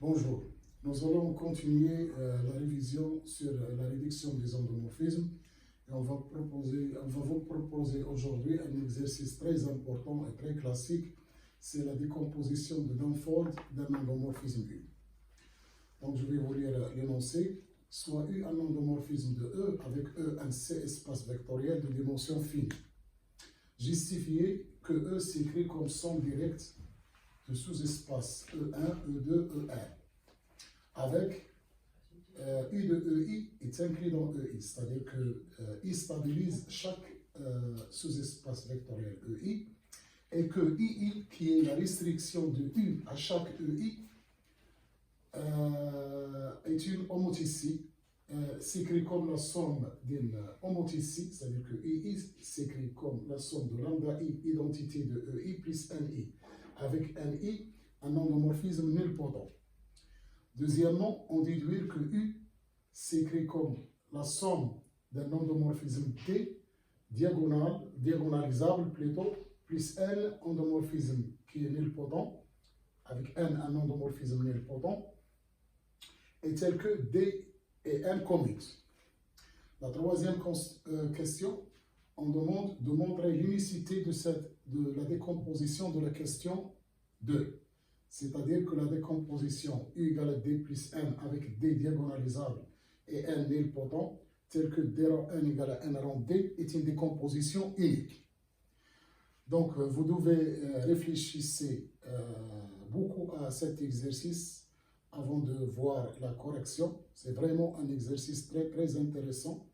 Bonjour, nous allons continuer la révision sur la réduction des endomorphismes et on va vous proposer aujourd'hui un exercice très important et très classique, c'est la décomposition de Danforth d'un endomorphisme U. Donc je vais vous lire l'énoncé. Soit U un endomorphisme de E avec E un C espace vectoriel de dimension finie. Justifiez que E s'écrit comme somme directe de sous-espace E1, E2, E1, avec U de EI est inclus dans EI, c'est-à-dire que I stabilise chaque sous-espace vectoriel EI, et que II, qui est la restriction de U à chaque EI, est une homothétie, s'écrit comme la somme d'une homothétie, c'est-à-dire que II s'écrit comme la somme de lambda I, identité de EI, plus NI. Avec NI, un endomorphisme nilpotent. Deuxièmement, on déduit que U s'écrit comme la somme d'un endomorphisme T, diagonalisable plutôt, plus N, endomorphisme qui est nilpotent, avec N, un endomorphisme nilpotent, est tel que D et N commutent. La troisième question, on demande de montrer l'unicité de la décomposition de la question 2. C'est-à-dire que la décomposition U égale à D plus N avec D diagonalisable et N nilpotent, tel que D rond N égale à N rond D, est une décomposition unique. Donc, vous devez réfléchir beaucoup à cet exercice avant de voir la correction. C'est vraiment un exercice très, très intéressant.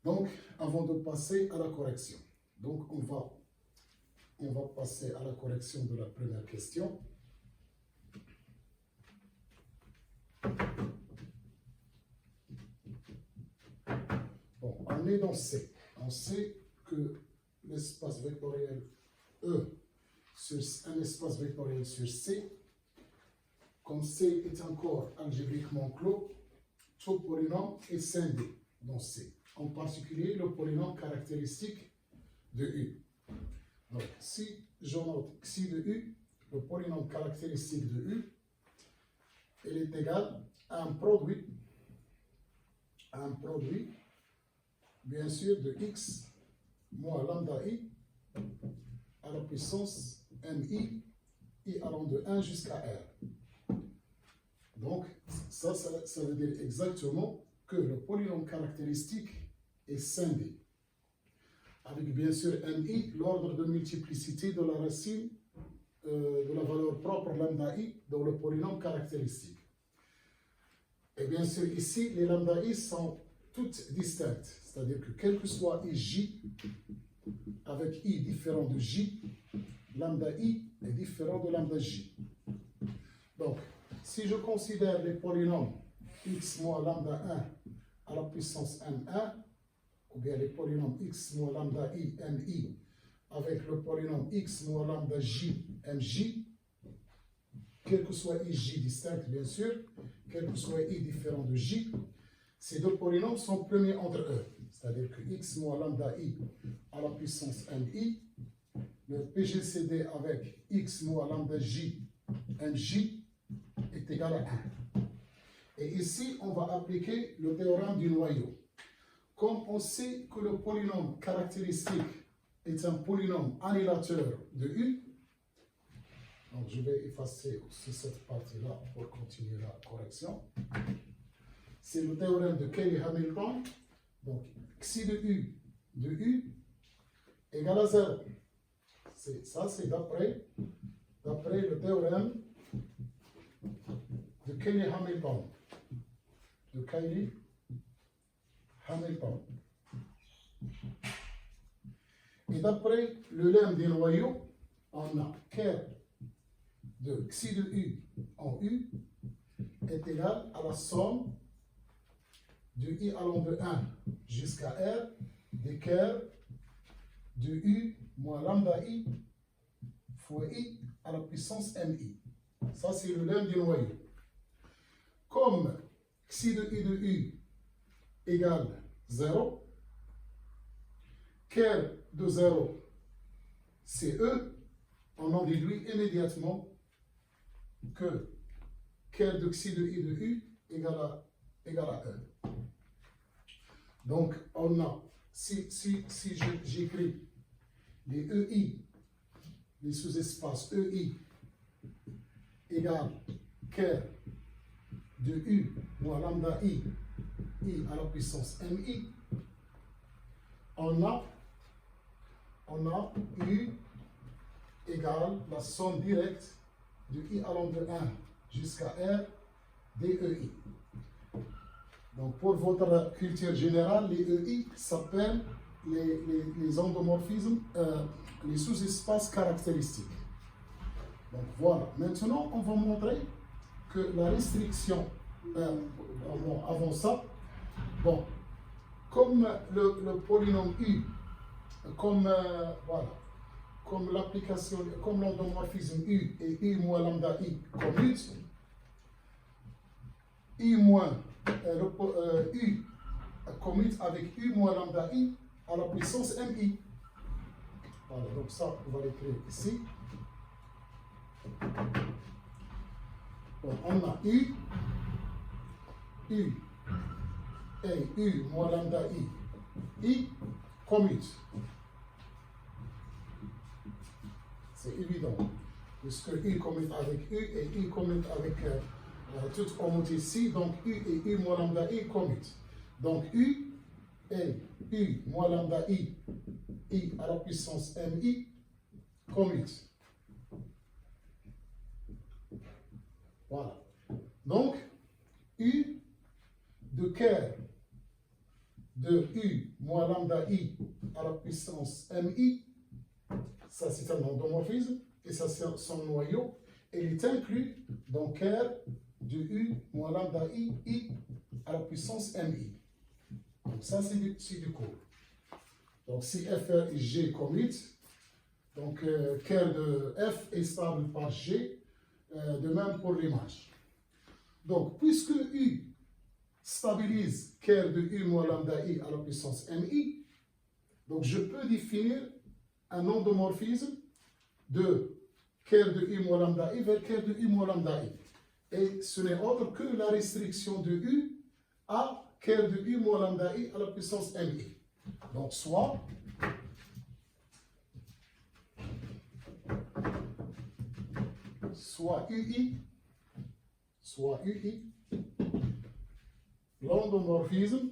Donc, avant de passer à la correction. Donc, on va passer à la correction de la première question. Bon, on est dans C. On sait que l'espace vectoriel E sur un espace vectoriel sur C, comme C est encore algébriquement clos, tout polynôme est scindé dans C. En particulier, le polynôme caractéristique de U. Donc, si je note xi de U, le polynôme caractéristique de U, il est égal à un produit, bien sûr, de x moins lambda i à la puissance mi, i allant de 1 jusqu'à r. Donc, ça veut dire exactement que le polynôme caractéristique est scindé. Avec bien sûr mi, l'ordre de multiplicité de la racine de la valeur propre lambda i dans le polynôme caractéristique. Et bien sûr ici, les lambda i sont toutes distinctes, c'est-à-dire que quel que soit ij, avec i différent de j, lambda i est différent de lambda j. Donc, si je considère les polynômes x moins lambda 1 à la puissance n1, ou bien les polynômes x moins lambda i, mi, avec le polynôme x moins lambda j, mj, quel que soit ij distinct, bien sûr, quel que soit i différent de j, ces deux polynômes sont premiers entre eux. C'est-à-dire que x moins lambda i à la puissance mi, le PGCD avec x moins lambda j, mj, est égal à 1. Et ici, on va appliquer le théorème du noyau. Comme on sait que le polynôme caractéristique est un polynôme annihilateur de U, donc je vais effacer aussi cette partie-là pour continuer la correction. C'est le théorème de Cayley-Hamilton. Donc, xi de U égale à 0. Ça, c'est d'après le théorème de Cayley-Hamilton. Et d'après le lemme des noyaux, on a ker de xi de U en U est égal à la somme de I allant de 1 jusqu'à R des ker de U moins lambda I fois I à la puissance mi. Ça, c'est le lemme des noyaux. Comme xi de I de U égale 0, ker de 0, c'est E, on en déduit immédiatement que Ker de xi de i de u égale à 1. Donc, on a, si j'écris les EI, les sous-espaces EI égale ker de U moins lambda I à la puissance MI, on a U égale la somme directe de I allant de 1 jusqu'à R DEI. Donc pour votre culture générale, les EI s'appellent les endomorphismes, les sous-espaces caractéristiques. Donc voilà, maintenant on va montrer que la restriction, avant ça, bon, comme le polynôme U, comme l'application, comme l'endomorphisme U et U moins lambda I commutent, U moins U commute avec U moins lambda I à la puissance MI. Voilà, donc ça, on va l'écrire ici. Bon, on a U et U moins lambda I commute. C'est évident, puisque U commute avec U et U commute avec toute homothétie ici, donc U et U moins lambda I commutent. Donc U et U moins lambda I à la puissance MI commutent. Voilà. Donc, U de ker de U moins lambda I à la puissance MI, ça c'est un endomorphisme, et ça c'est son noyau, et il est inclus dans ker de U moins lambda I à la puissance MI. Donc ça c'est du cours. Donc si FR et G commutent, donc ker de F est stable par G, de même pour l'image. Donc, puisque U stabilise ker de U moins lambda I à la puissance MI, donc je peux définir un endomorphisme de ker de U moins lambda I vers ker de U moins lambda I. Et ce n'est autre que la restriction de U à ker de U moins lambda I à la puissance MI. Donc, soit UI, l'endomorphisme,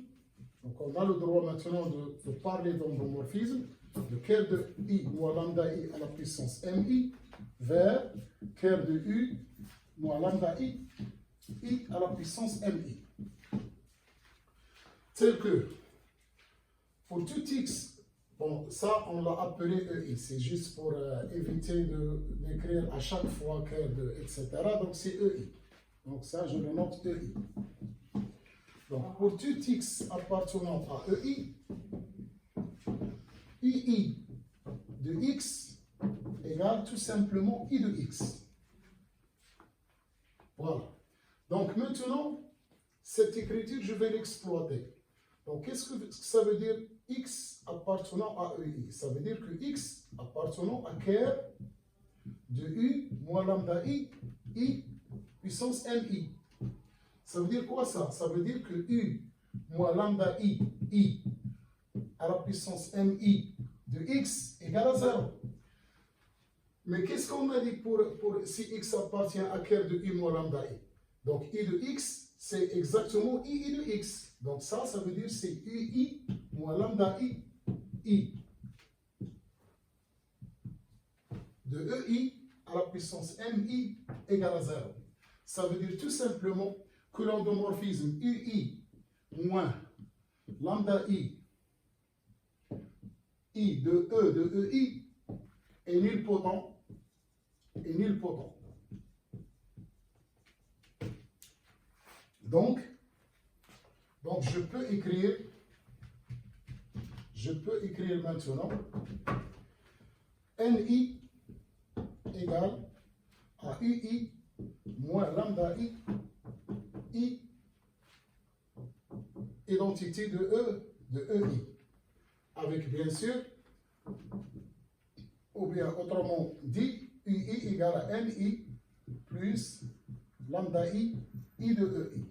donc on a le droit maintenant de parler d'endomorphisme, de ker de I moins lambda I à la puissance MI vers ker de U moins lambda I à la puissance MI. Tel que, pour tout X, bon, ça, on l'a appelé EI. C'est juste pour éviter d'écrire à chaque fois ker de, etc. Donc, c'est EI. Donc, ça, je le note EI. Donc, pour tout X appartenant à EI, UI de X égale tout simplement I de X. Voilà. Donc, maintenant, cette écriture, je vais l'exploiter. Donc, qu'est-ce que ça veut dire X appartenant à EI? Ça veut dire que X appartenant à ker de U moins lambda I puissance MI. Ça veut dire quoi ça? Ça veut dire que U moins lambda I à la puissance MI de X égale à 0. Mais qu'est-ce qu'on a dit pour si X appartient à ker de U moins lambda I? Donc I de X, c'est exactement I de X. Donc ça veut dire c'est UI moins lambda I de EI à la puissance MI égale à 0. Ça veut dire tout simplement que l'endomorphisme UI moins lambda I de E de EI est nilpotent. Donc je peux écrire maintenant NI égale à UI moins lambda I identité de EI. Avec bien sûr, ou bien autrement dit, UI égale à NI plus lambda I de EI.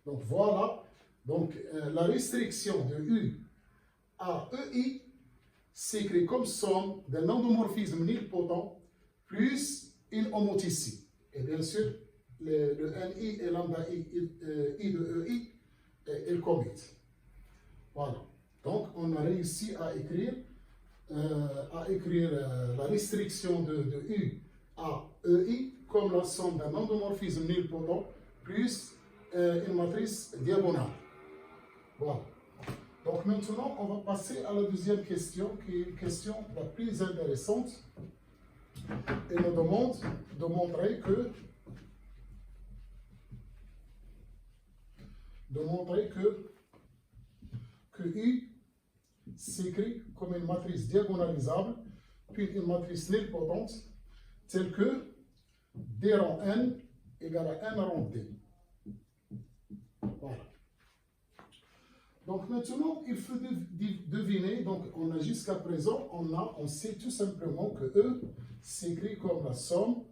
Donc voilà, donc la restriction de U à EI s'écrit comme somme d'un endomorphisme nilpotent plus une homoticie. Et bien sûr, le NI et lambda I de EI est commit. Voilà. Donc on a réussi à écrire la restriction de U à EI comme la somme d'un endomorphisme nilpotent plus une matrice diagonale. Voilà. Donc maintenant, on va passer à la deuxième question, qui est une question la plus intéressante. Et nous demande de montrer que U s'écrit comme une matrice diagonalisable, puis une matrice nilpotente, telle que D rang N égale à N rang D. Voilà. Donc maintenant, il faut deviner, donc on a jusqu'à présent, on sait tout simplement que E s'écrit comme la somme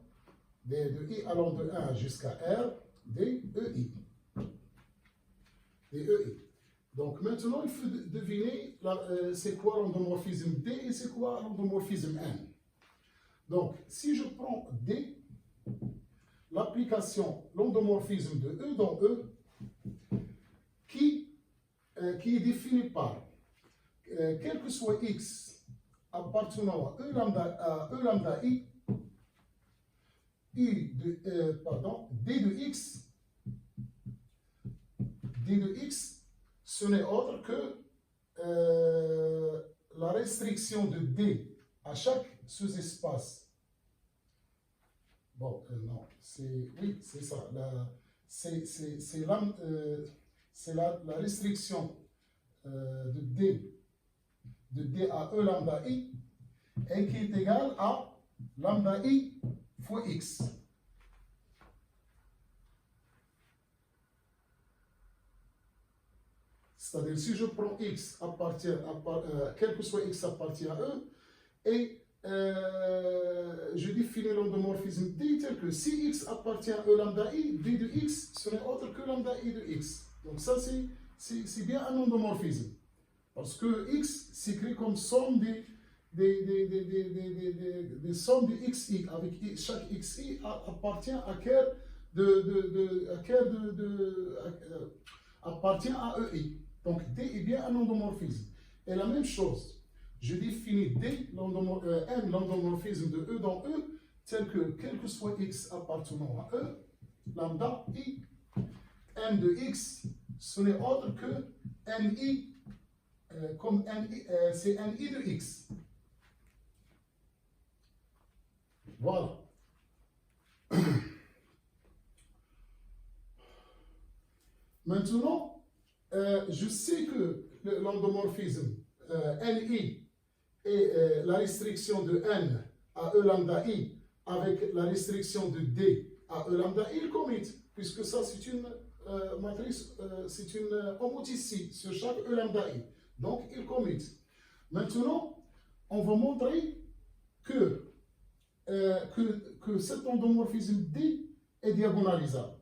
de I allant de 1 jusqu'à R des EI. Donc maintenant, il faut deviner c'est quoi l'endomorphisme D et c'est quoi l'endomorphisme N. Donc, si je prends D, l'application, l'endomorphisme de E dans E, qui est défini par quel que soit X appartenant à E lambda I, D de X, ce n'est autre que la restriction de D à chaque sous-espace. Bon, non, oui, c'est ça. C'est la restriction de D à E lambda I, et qui est égale à lambda I fois X. C'est-à-dire, si je prends X quel que soit X appartient à E, et je définis l'endomorphisme D tel que si X appartient à E lambda I, D de X, ce n'est autre que lambda I de X. Donc ça, c'est bien un endomorphisme. Parce que X s'écrit comme somme des sommes de XI, avec chaque XI appartient à appartient à EI. Donc D est bien un endomorphisme. Et la même chose, je définis D, M, l'endomorphisme de E dans E, tel que quel que soit X appartenant à E, lambda I, M de X, ce n'est autre que NI, comme c'est NI de X. Voilà. Maintenant, je sais que l'endomorphisme NI et la restriction de N à E lambda I avec la restriction de D à E lambda I, il commit, puisque ça c'est une matrice, c'est une homoticie sur chaque E lambda I. Donc il commit. Maintenant, on va montrer que cet endomorphisme D est diagonalisable.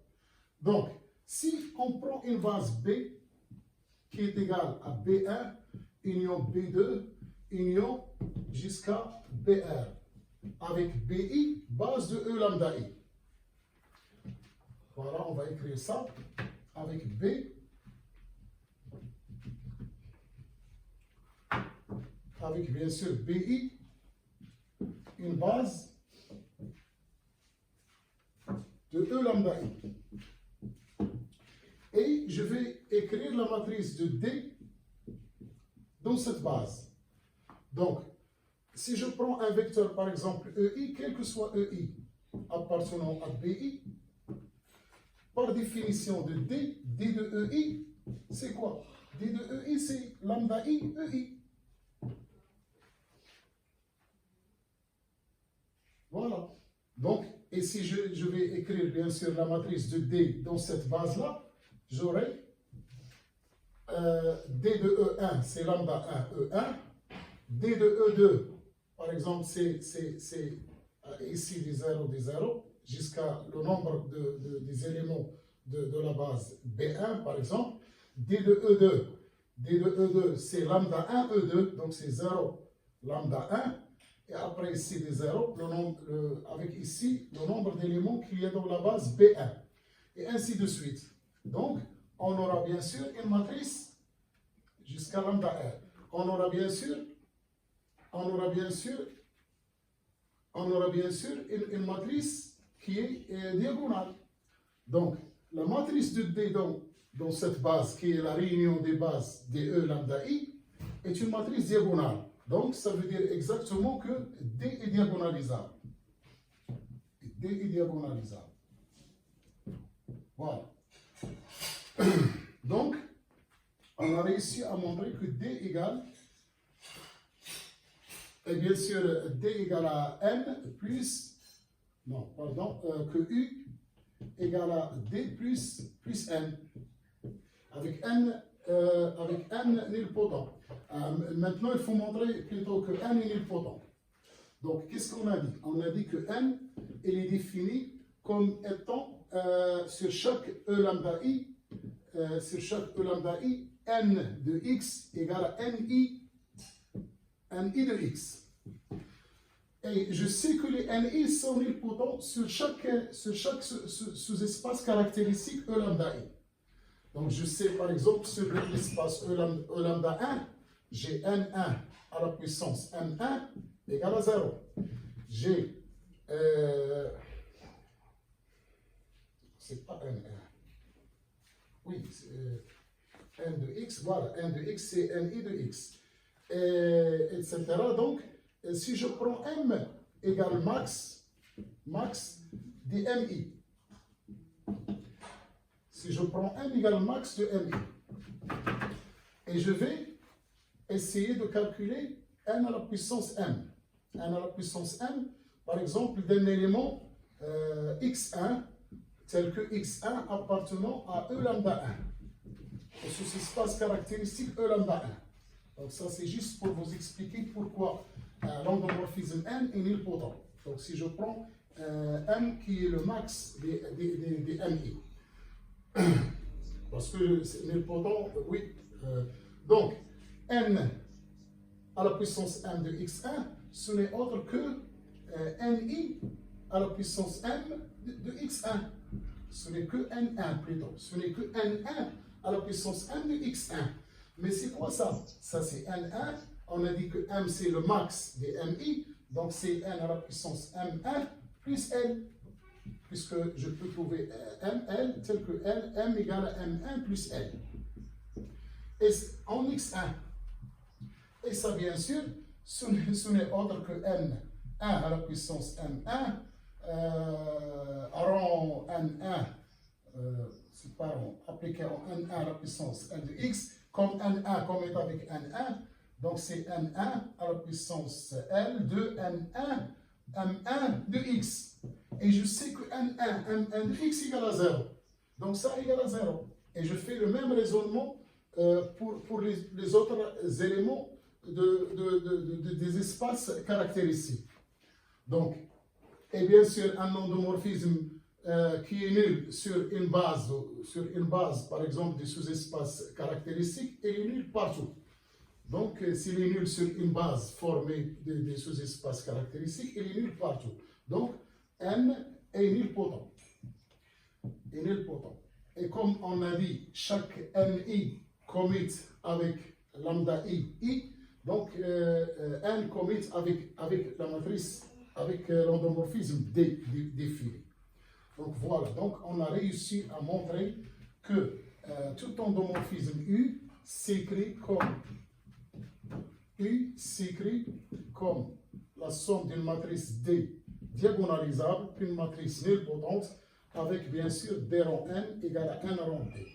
Donc, si on prend une base B qui est égale à B1, union B2, union jusqu'à BR, avec BI, base de E lambda I. Voilà, on va écrire ça avec B, avec bien sûr BI, une base de E lambda I. Et je vais écrire la matrice de D dans cette base. Donc, si je prends un vecteur, par exemple, EI, quel que soit EI appartenant à BI, par définition de D, D de EI, c'est quoi? D de EI, c'est lambda I, EI. Voilà. Donc, et si je vais écrire, bien sûr, la matrice de D dans cette base-là, j'aurai D de E1, c'est lambda 1, E1. D de E2, par exemple, c'est ici des 0, des 0. jusqu'à le nombre des éléments de la base B1, par exemple, D de E2, c'est lambda 1, E2, donc c'est 0, lambda 1, et après ici des 0, avec ici le nombre d'éléments qu'il y a dans la base B1, et ainsi de suite. Donc, on aura bien sûr une matrice jusqu'à lambda R. On aura bien sûr une matrice qui est diagonale. Donc, la matrice de D dans cette base, qui est la réunion des bases DE lambda I, est une matrice diagonale. Donc, ça veut dire exactement que D est diagonalisable. D est diagonalisable. Voilà. Donc, on a réussi à montrer que D égale, et bien sûr, D égale à N plus, non, pardon, que U égale à D plus N, avec N nilpotent. Maintenant, il faut montrer plutôt que N est nilpotent. Donc, qu'est-ce qu'on a dit? On a dit que N, il est défini comme étant sur chaque E lambda I, N de X égale à NI de X. Et je sais que les NI sont nilpotents sur chaque sous-espace caractéristique E lambda I. Donc je sais par exemple sur l'espace E lambda 1, j'ai N1 à la puissance M1 égale à 0. J'ai, c'est pas N1. Oui, N de X, voilà, N de X c'est NI de X, etc. Donc, si je prends M égale max de MI, si je prends M égale max de MI, et je vais essayer de calculer N à la puissance M. N à la puissance M, par exemple, d'un élément X1, tel que X1 appartenant à E lambda 1. Et sous espace caractéristique E lambda 1. Donc ça c'est juste pour vous expliquer pourquoi l'endomorphisme N est nilpotent. Donc si je prends M qui est le max des MI. Parce que c'est nilpotent, oui. Donc N à la puissance M de X1, ce n'est autre que NI à la puissance M de X1. Ce n'est que N1 plutôt. Ce n'est que N1 à la puissance M de X1. Mais c'est quoi ça? Ça c'est N1. On a dit que M c'est le max des MI. Donc c'est N à la puissance M1 plus L. Puisque je peux trouver ML tel que L, M égale à M1 plus L. Et en X1. Et ça bien sûr, ce n'est autre que N1 à la puissance M1. Rond N1, c'est pas rond, appliqué en N1 à la puissance N de X, comme N1 comme est avec N1, donc c'est N1 à la puissance L de N1, M1 de X. Et je sais que N1, M1 de X égale à 0. Donc ça égale à 0. Et je fais le même raisonnement pour les autres éléments des espaces caractéristiques. Donc, et bien sûr, un endomorphisme qui est nul sur une base, par exemple, des sous-espaces caractéristiques, il est nul partout. Donc, s'il est nul sur une base formée des sous-espaces caractéristiques, il est nul partout. Donc, N est nilpotent. Et comme on a dit, chaque NI commit avec lambda I, donc N commit avec la matrice, avec l'endomorphisme défini. Donc voilà, donc on a réussi à montrer que tout endomorphisme U s'écrit comme la somme d'une matrice D diagonalisable, une matrice nilpotente, avec bien sûr D rond N égale à N rond D.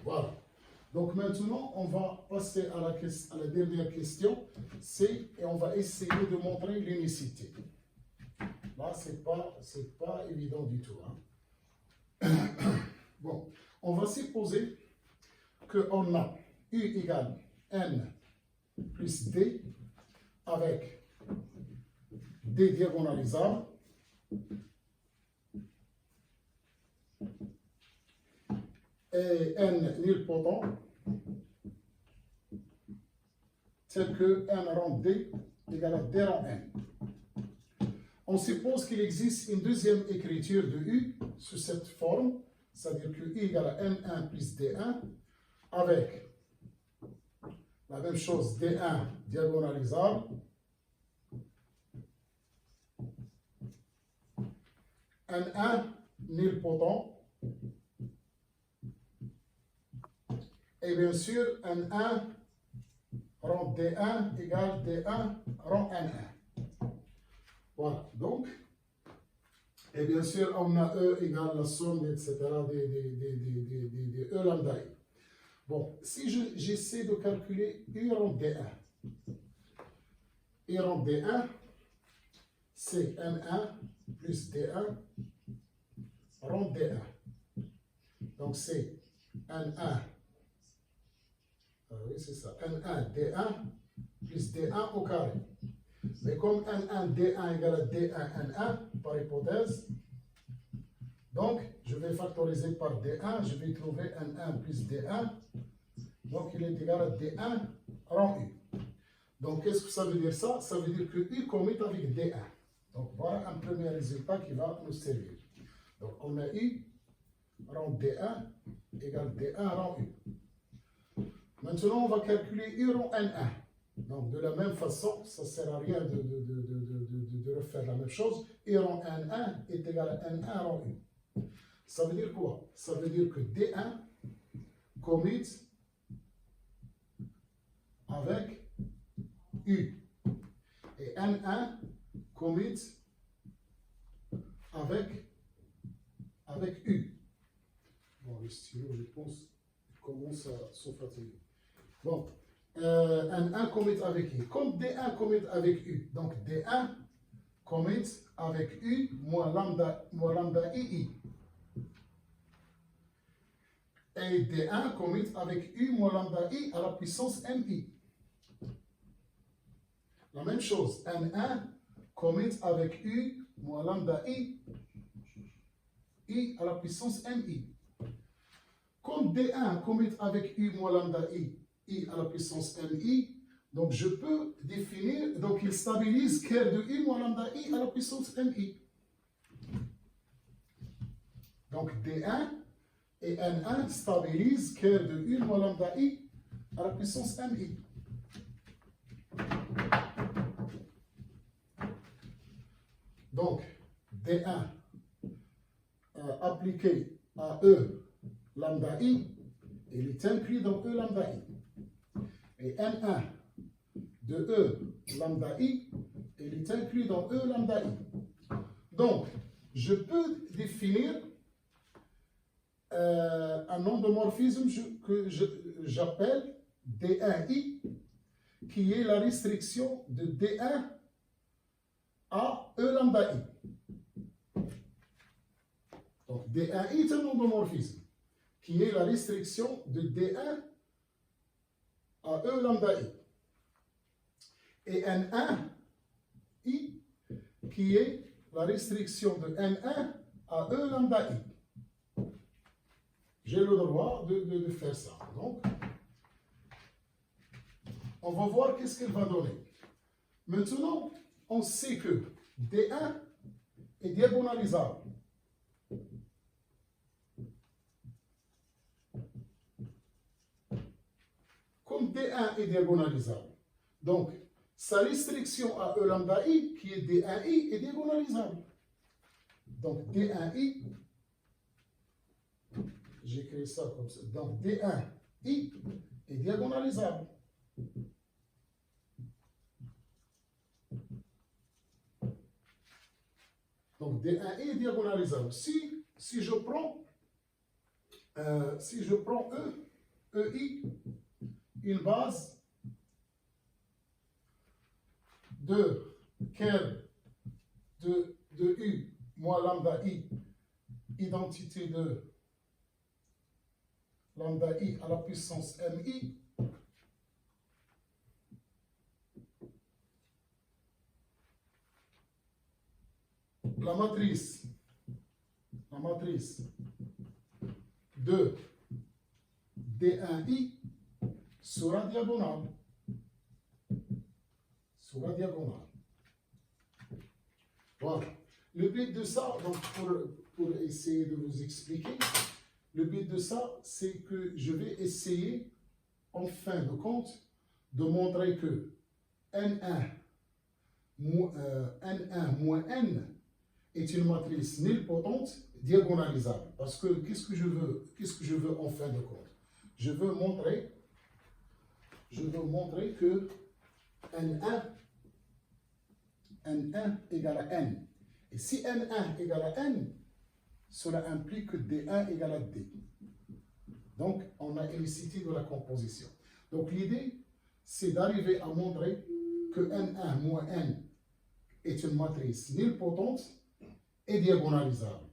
Voilà. Donc maintenant, on va passer à la dernière question, et on va essayer de montrer l'unicité. Là, c'est pas évident du tout. Hein. Bon, on va supposer qu'on a U égale N plus D avec D diagonalisable et n nilpotent tel que n rang D égale à D rang n. On suppose qu'il existe une deuxième écriture de U sous cette forme, c'est-à-dire que U égale à N1 plus D1 avec la même chose, D1 diagonalisable N1 nilpotent et bien sûr N1 rang D1 égale D1 rang N1. Voilà, donc, et bien sûr, on a E égale la somme, etc., des E lambda I. Bon, si j'essaie de calculer U rang D1, U rang D1, c'est N1 plus D1 rang D1. Donc, c'est N1, oui, c'est ça, N1 D1 plus D1 au carré. Mais comme N1 D1 égale à D1 N1, par hypothèse, donc je vais factoriser par D1, je vais trouver N1 plus D1, donc il est égal à D1 rang U. Donc qu'est-ce que ça veut dire ça? Ça veut dire que U commute avec D1. Donc voilà un premier résultat qui va nous servir. Donc on a U rang D1 égale D1 rang U. Maintenant on va calculer U rang N1. Donc, de la même façon, ça ne sert à rien de refaire la même chose. U rang N1 est égal à N1 rang U. Ça veut dire quoi? Ça veut dire que D1 commute avec U. Et N1 commute avec U. Bon, le stylo, je pense, commence à se fatiguer. Bon. N1 commute avec U. Comme D1 commute avec U, donc D1 commute avec U moins lambda II. Et D1 commute avec U moins lambda I à la puissance MI. La même chose, N1 commute avec U moins lambda I à la puissance MI. Comme D1 commute avec U moins lambda I à la puissance MI, donc je peux définir, donc il stabilise kerr de U moins lambda I à la puissance MI. Donc D1 et N1 stabilisent kerr de U moins lambda I à la puissance MI. Donc D1 appliqué à E lambda I, il est inclus dans E lambda I. Et N1 de E lambda I, il est inclus dans E lambda I. Donc, je peux définir un endomorphisme que j'appelle D1I, qui est la restriction de D1 à E lambda I. Donc, D1I est un endomorphisme, qui est la restriction de D1 à E lambda I. Et N1I, qui est la restriction de N1 à E lambda I. J'ai le droit de faire ça. Donc, on va voir qu'est-ce qu'elle va donner. Maintenant, on sait que D1 est diagonalisable. Comme D1 est diagonalisable, donc sa restriction à E lambda I, qui est D1I, est diagonalisable. Donc D1I, j'écris ça comme ça. Donc D1I est diagonalisable. Donc D1I est diagonalisable. Si je prends EI, une base de kerr de U moins lambda I, identité de lambda I à la puissance MI, la matrice de D1i sera diagonale. Voilà. Le but de ça, donc pour essayer de vous expliquer, le but de ça, c'est que je vais essayer, en fin de compte, de montrer que N1 moins N est une matrice nilpotente diagonalisable. Parce que qu'est-ce que je veux en fin de compte? Je veux montrer que N1 égale à N. Et si N1 égale à N, cela implique que D1 égale à D. Donc, on a hélicité de la composition. Donc, l'idée, c'est d'arriver à montrer que N1 moins N est une matrice nilpotente et diagonalisable.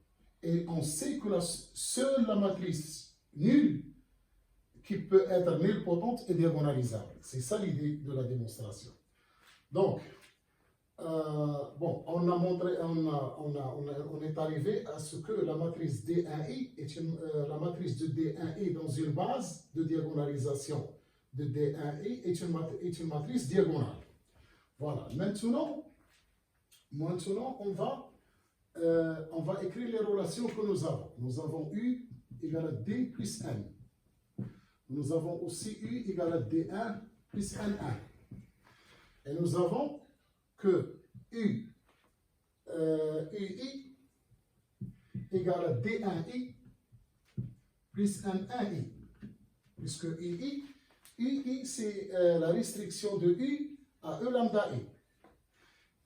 Et on sait que seule la matrice nulle qui peut être nilpotente et diagonalisable. C'est ça l'idée de la démonstration. Donc, bon, on est arrivé à ce que la matrice D1i la matrice de D1i dans une base de diagonalisation de D1i est une matrice diagonale. Voilà. Maintenant, on va écrire les relations que nous avons. Nous avons U égale à D plus N. Nous avons aussi U égale à D1 plus N1. Et nous avons que UI égale à D1i plus N1i. Puisque UI c'est la restriction de U à E lambda I.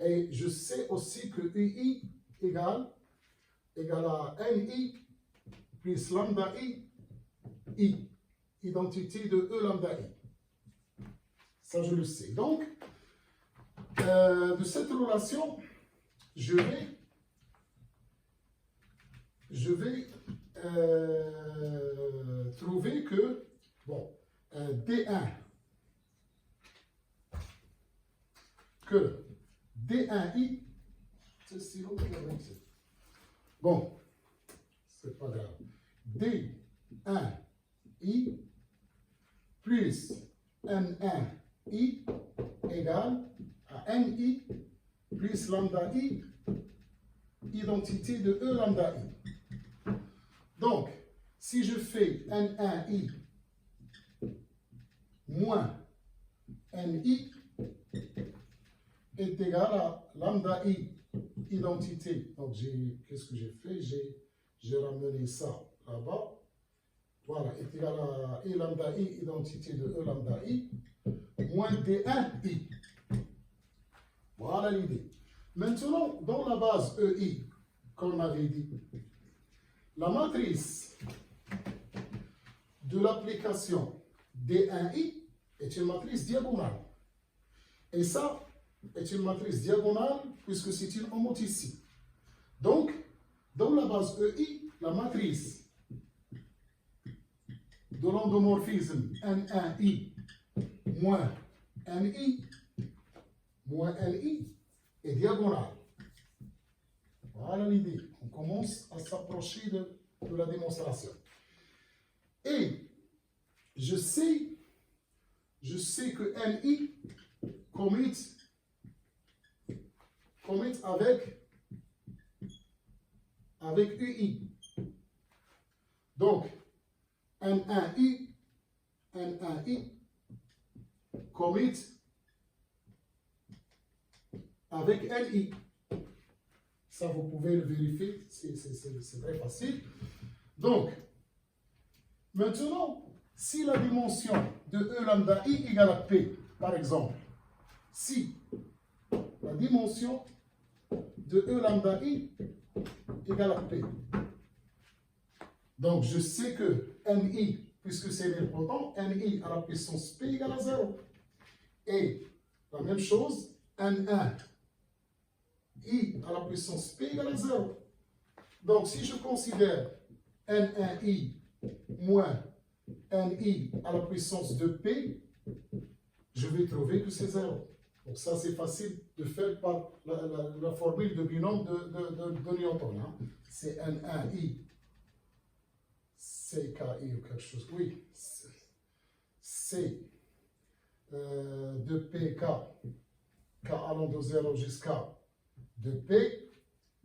Et je sais aussi que UI égale à NI plus lambda I, identité de E lambda I. Ça, je le sais. Donc, de cette relation, je vais trouver que, bon, D1, que D1i, c'est si long que c'est. Bon, c'est pas grave. D1i plus N1i égale à NI plus lambda I, identité de E lambda I. Donc, si je fais N1i moins NI est égal à lambda I, identité. Donc, qu'est-ce que j'ai fait? J'ai ramené ça là-bas. Voilà, est égal à I lambda I, identité de E lambda I, moins D1i. Voilà l'idée. Maintenant, dans la base EI, comme on avait dit, la matrice de l'application D1i est une matrice diagonale. Et ça est une matrice diagonale puisque c'est une homothétie. Donc, dans la base EI, la matrice de l'endomorphisme N1i moins NI est diagonale. Voilà l'idée. On commence à s'approcher de la démonstration. Et je sais que NI commute avec UI. Donc, N1i commute avec NI. Ça, vous pouvez le vérifier, c'est très facile. Donc, maintenant, si la dimension de E lambda I égale à P, par exemple, si la dimension de E lambda I égale à P, donc je sais que NI, puisque c'est nilpotent, NI à la puissance P égale à 0. Et la même chose, N1 I à la puissance P égale à 0. Donc, si je considère N1I moins NI à la puissance de P, je vais trouver que c'est 0. Donc ça, c'est facile de faire par la formule de binôme de Newton. Hein. C'est N1I, CKI ou quelque chose. Oui, C 2PK, K allant de 0 jusqu'à 2P,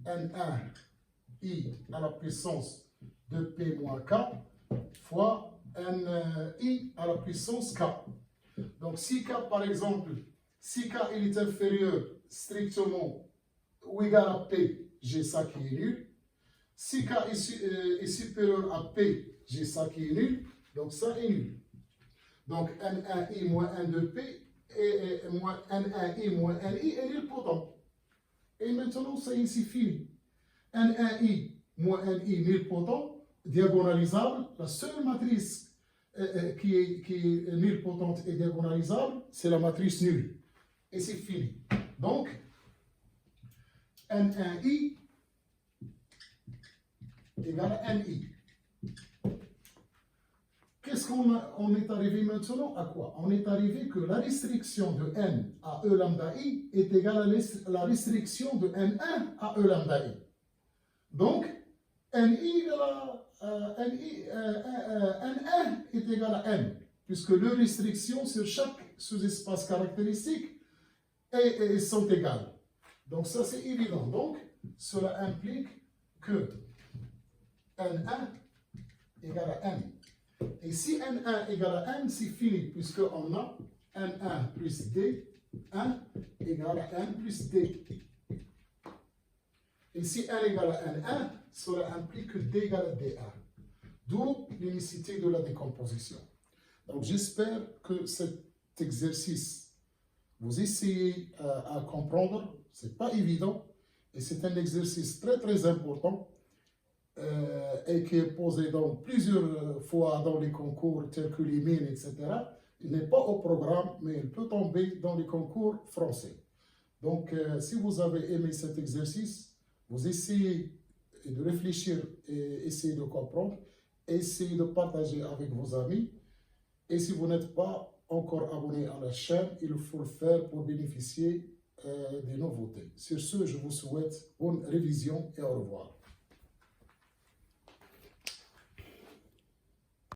N1I à la puissance 2P moins K, fois Ni à la puissance K. Donc si K, par exemple, si K il est inférieur strictement ou égal à P, j'ai ça qui est nul. Si K est supérieur à P, j'ai ça qui est nul. Donc ça est nul. Donc N1I moins N2P et moins N1I moins Ni est nilpotent. Et maintenant, ça ici fini. N1I moins Ni nilpotent, diagonalisable. La seule matrice qui est nilpotente et diagonalisable, c'est la matrice nulle. Et c'est fini. Donc, N1I égale à Ni. Qu'est-ce qu'on est arrivé maintenant à quoi? On est arrivé que la restriction de N à E lambda I est égale à la restriction de N1 à E lambda I. Donc, Ni égale à N1 est égal à N, puisque les restrictions sur chaque sous-espace caractéristique sont égales. Donc ça c'est évident. Donc cela implique que N1 égale à N. Et si N1 égale à N, c'est fini, puisqu'on a N1 plus D, 1 égale à N plus D. Et si N égale à N1, cela implique que D égale à D1. D'où l'unicité de la décomposition. Donc j'espère que cet exercice, vous essayez à comprendre. Ce n'est pas évident. Et c'est un exercice très très important et qui est posé dans plusieurs fois dans les concours tels que les mines, etc. Il n'est pas au programme, mais il peut tomber dans les concours français. Donc si vous avez aimé cet exercice, vous essayez de réfléchir et essayer de comprendre, essayez de partager avec vos amis. Et si vous n'êtes pas encore abonné à la chaîne, il faut le faire pour bénéficier des nouveautés. Sur ce, je vous souhaite bonne révision et au revoir.